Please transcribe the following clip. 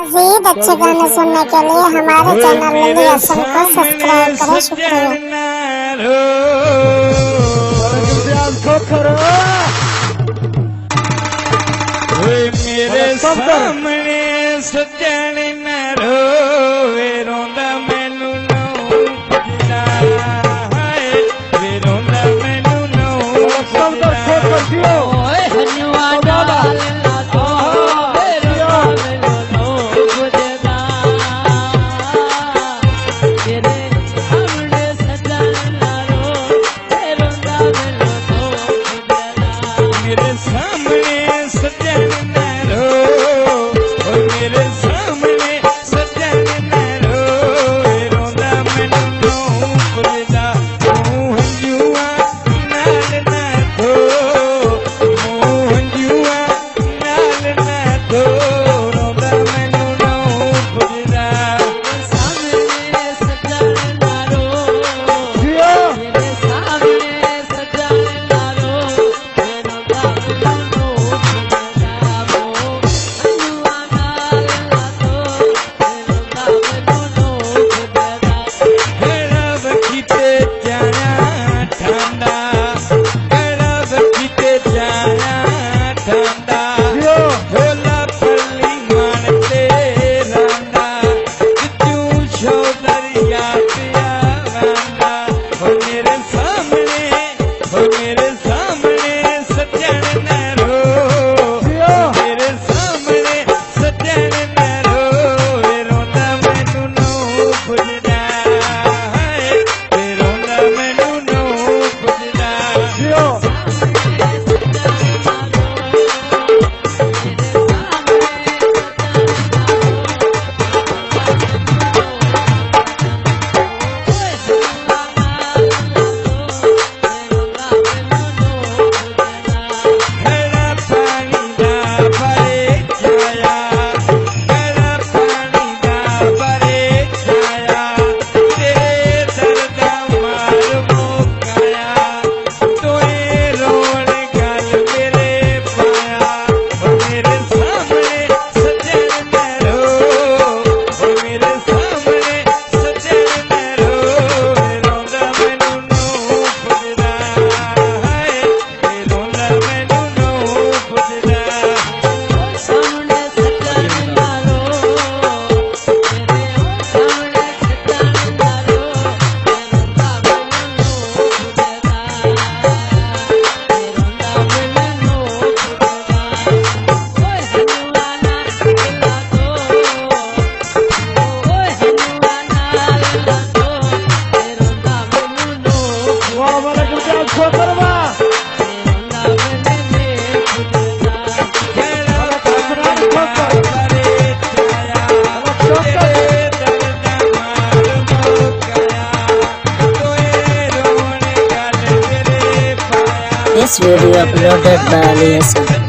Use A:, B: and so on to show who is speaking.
A: मज़ीद अच्छे गाने सुनने के लिए हमारे चैनल मिली हसन को सब्सक्राइब करें। शुक्रिया।
B: मेरे सामने सजन न रोवे रोंदा मैनू नौ पुछदा हाय वे रोंदा मैनू नौ पुछदा ओए हनुआ डाल ला तो वे रोंदा मैनू नौ पुछदा तेरे सामने सजन न रोवे रोंदा मैनू नौ पुछदा मेरे सामने सजन
C: This video uploaded by Ali Hassan.